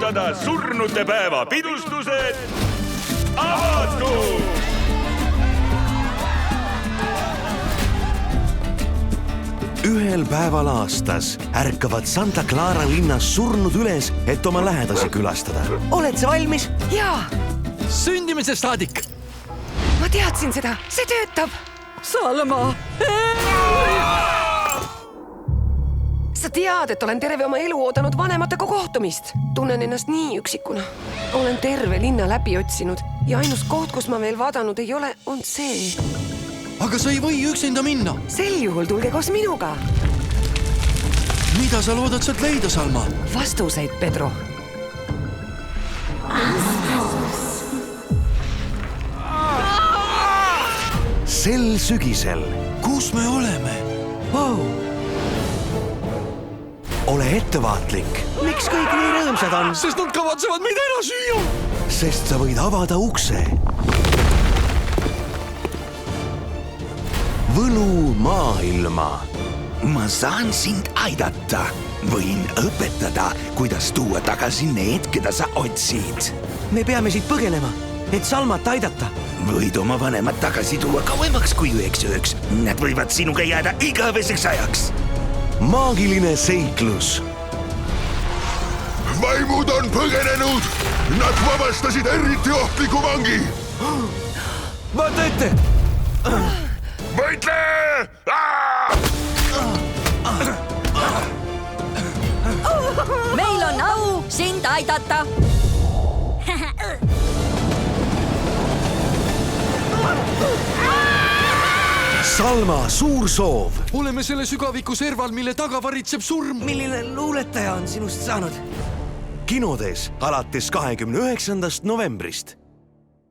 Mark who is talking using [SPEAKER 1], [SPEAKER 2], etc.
[SPEAKER 1] alustada surnute päeva pidustused avatud!
[SPEAKER 2] Ühel päeval aastas ärkavad Santa Clara linnas surnud üles, et oma lähedasi külastada. Oled sa valmis?
[SPEAKER 3] Jaa,
[SPEAKER 4] Sündimise saadik!
[SPEAKER 3] ma teadsin seda, see töötab. Salma! Sa tead, et olen terve oma elu oodanud vanematega kohtumist. Tunnen ennast nii üksikuna. Olen terve linna läbi otsinud ja ainus koht, kus ma veel vaadanud ei ole, on see.
[SPEAKER 4] Aga sa ei või üksinda minna.
[SPEAKER 3] Sel juhul tulge koos minuga.
[SPEAKER 4] Mida sa loodad sealt leida, Salma?
[SPEAKER 3] Vastuseid, Pedro.
[SPEAKER 2] Sel sügisel.
[SPEAKER 4] Kus me oleme?
[SPEAKER 2] Ole ettevaatlik. Miks kõik nii rõõmsad on?
[SPEAKER 4] Sest nad kavatsevad meid ära süüa.
[SPEAKER 2] Sest sa võid avada ukse. Võlu maailma.
[SPEAKER 5] Ma saan sind aidata. Võin õpetada, kuidas tuua tagasi need, keda sa otsid.
[SPEAKER 2] Me peame siit põgenema, et Salmat aidata.
[SPEAKER 5] Võid oma vanemad tagasi tuua kauemaks kui 9 ööks. Nad võivad sinuga jääda igaveseks ajaks.
[SPEAKER 2] Maagiline seiklus.
[SPEAKER 6] Vaimud on põgenenud. Nad vabastasid eriti ohtliku vangi.
[SPEAKER 2] Vaata ette!
[SPEAKER 6] Võitle!
[SPEAKER 7] Meil on au sind aidata.
[SPEAKER 2] Salma suur soov.
[SPEAKER 4] Oleme selle sügaviku serval, mille taga varitseb surm.
[SPEAKER 2] Milline luuletaja on sinust saanud? Kinodes alates 29. novembrist.